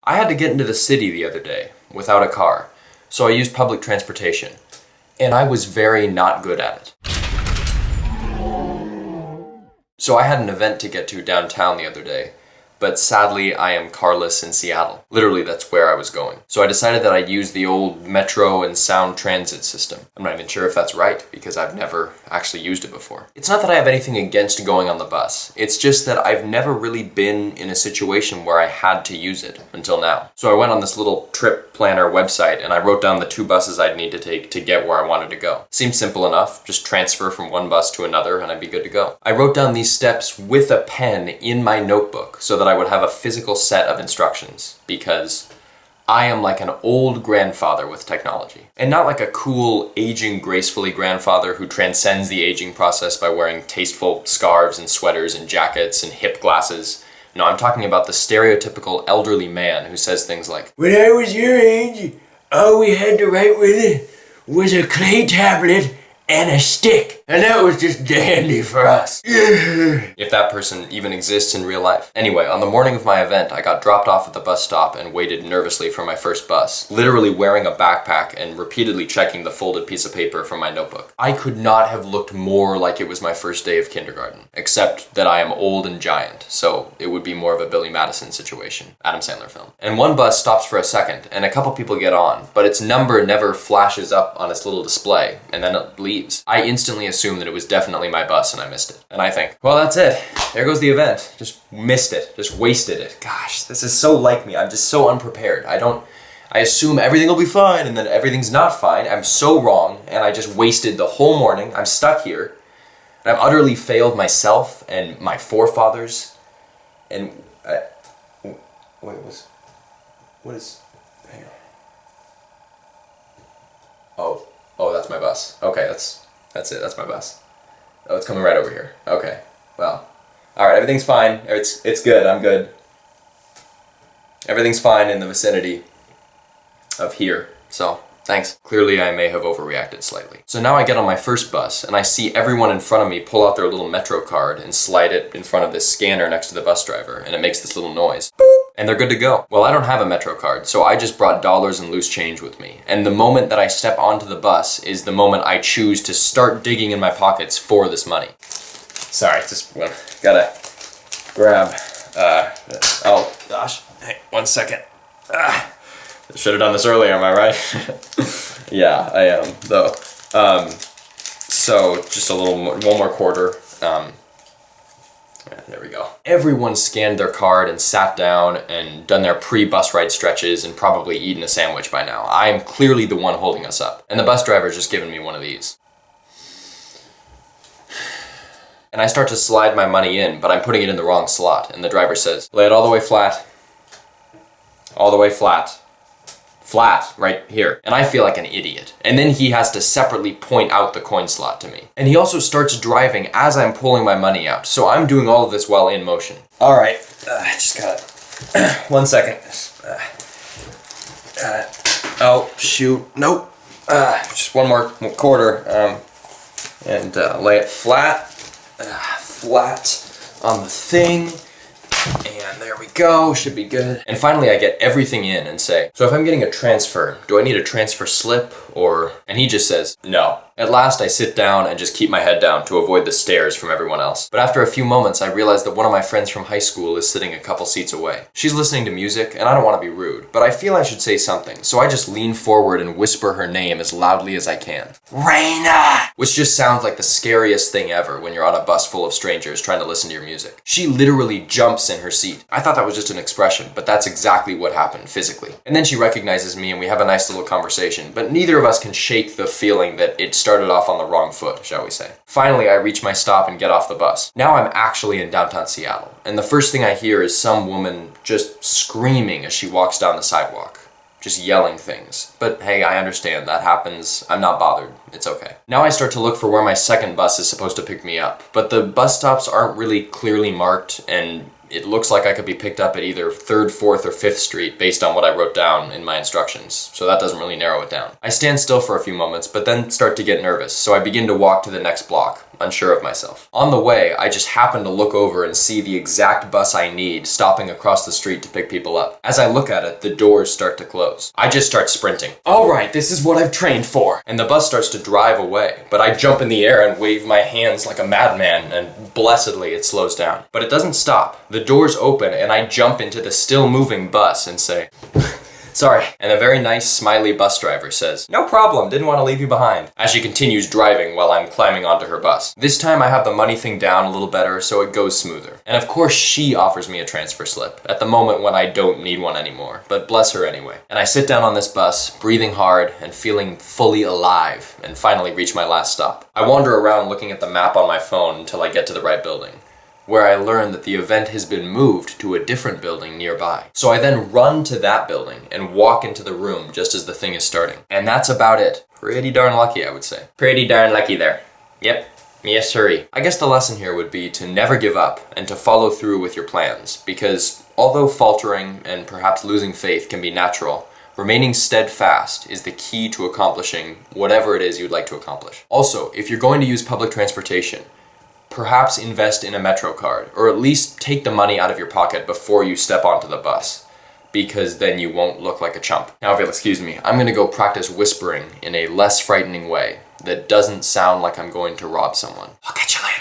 I had to get into the city the other day without a car, so I used public transportation, and I was very not good at it. So I had an event to get to downtown the other day, but sadly I am carless in Seattle. Literally, that's where I was going. So I decided that I'd use the old metro and sound transit system. I'm not even sure if that's right, because I've never actually used it before. It's not that I have anything against going on the bus. It's just that I've never really been in a situation where I had to use it until now. So I went on this little trip planner website and I wrote down the 2 buses I'd need to take to get where I wanted to go. Seems simple enough, just transfer from one bus to another and I'd be good to go. I wrote down these steps with a pen in my notebook so that I would have a physical set of instructions, because I am like an old grandfather with technology. And not like a cool, aging gracefully grandfather who transcends the aging process by wearing tasteful scarves and sweaters and jackets and hip glasses. No, I'm talking about the stereotypical elderly man who says things like, "When I was your age, all we had to write with it was a clay tablet and a stick, and that was just dandy for us." If that person even exists in real life. Anyway, on the morning of my event, I got dropped off at the bus stop and waited nervously for my first bus, literally wearing a backpack and repeatedly checking the folded piece of paper from my notebook. I could not have looked more like it was my first day of kindergarten, except that I am old and giant, so it would be more of a Billy Madison situation, Adam Sandler film. And one bus stops for a second, and a couple people get on, but its number never flashes up on its little display, and then it leaves. I instantly assumed that it was definitely my bus and I missed it. And I think, well, that's it. There goes the event. Just missed it. Just wasted it. Gosh, this is so like me. I'm just so unprepared. I assume everything will be fine and then everything's not fine. I'm so wrong and I just wasted the whole morning. I'm stuck here. And I've utterly failed myself and my forefathers. And what is, hang on. Oh, that's my bus. Okay, that's it. That's my bus. Oh, it's coming right over here. Okay, well, all right. Everything's fine. It's good. I'm good. Everything's fine in the vicinity of here. So thanks. Clearly, I may have overreacted slightly. So now I get on my first bus and I see everyone in front of me pull out their little Metro card and slide it in front of this scanner next to the bus driver, and it makes this little noise. Boop. And they're good to go. Well, I don't have a Metro card, so I just brought dollars and loose change with me. And the moment that I step onto the bus is the moment I choose to start digging in my pockets for this money. Sorry, just gotta grab, oh gosh, hey, 1 second. Should have done this earlier, am I right? Yeah, I am, though. So just one more quarter. There we go. Everyone scanned their card and sat down and done their pre-bus ride stretches and probably eaten a sandwich by now. I am clearly the one holding us up. And the bus driver's just given me one of these. And I start to slide my money in, but I'm putting it in the wrong slot. And the driver says, "Lay it all the way flat. All the way flat. Flat, right here." And I feel like an idiot. And then he has to separately point out the coin slot to me. And he also starts driving as I'm pulling my money out. So I'm doing all of this while in motion. All right, just got it. 1 second. Oh, shoot, nope. Just one more quarter. And lay it flat. Flat on the thing. And there we go, should be good. And finally I get everything in and say, "So if I'm getting a transfer, do I need a transfer slip or..." And he just says, "No." At last I sit down and just keep my head down to avoid the stares from everyone else. But after a few moments I realize that one of my friends from high school is sitting a couple seats away. She's listening to music and I don't want to be rude, but I feel I should say something, so I just lean forward and whisper her name as loudly as I can. "Raina!" Which just sounds like the scariest thing ever when you're on a bus full of strangers trying to listen to your music. She literally jumps in her seat. I thought that was just an expression, but that's exactly what happened physically. And then she recognizes me and we have a nice little conversation, but neither of us can shake the feeling that it started off on the wrong foot, shall we say. Finally, I reach my stop and get off the bus. Now I'm actually in downtown Seattle, and the first thing I hear is some woman just screaming as she walks down the sidewalk. Just yelling things. But hey, I understand, that happens. I'm not bothered. It's okay. Now I start to look for where my second bus is supposed to pick me up, but the bus stops aren't really clearly marked, and it looks like I could be picked up at either 3rd, 4th, or 5th Street based on what I wrote down in my instructions, so that doesn't really narrow it down. I stand still for a few moments, but then start to get nervous, so I begin to walk to the next block, unsure of myself. On the way, I just happen to look over and see the exact bus I need stopping across the street to pick people up. As I look at it, the doors start to close. I just start sprinting. Alright, this is what I've trained for. And the bus starts to drive away, but I jump in the air and wave my hands like a madman, and blessedly it slows down. But it doesn't stop. The doors open and I jump into the still moving bus and say, sorry. And a very nice, smiley bus driver says, no problem, didn't want to leave you behind, as she continues driving while I'm climbing onto her bus. This time I have the money thing down a little better, so it goes smoother. And of course she offers me a transfer slip, at the moment when I don't need one anymore, but bless her anyway. And I sit down on this bus, breathing hard and feeling fully alive, and finally reach my last stop. I wander around looking at the map on my phone until I get to the right building, where I learn that the event has been moved to a different building nearby. So I then run to that building and walk into the room just as the thing is starting. And that's about it. Pretty darn lucky, I would say. Pretty darn lucky there. Yep. Yes, sirree. I guess the lesson here would be to never give up and to follow through with your plans, because although faltering and perhaps losing faith can be natural, remaining steadfast is the key to accomplishing whatever it is you'd like to accomplish. Also, if you're going to use public transportation, perhaps invest in a Metro card, or at least take the money out of your pocket before you step onto the bus, because then you won't look like a chump. Now if you'll excuse me, I'm gonna go practice whispering in a less frightening way that doesn't sound like I'm going to rob someone. I'll catch you later.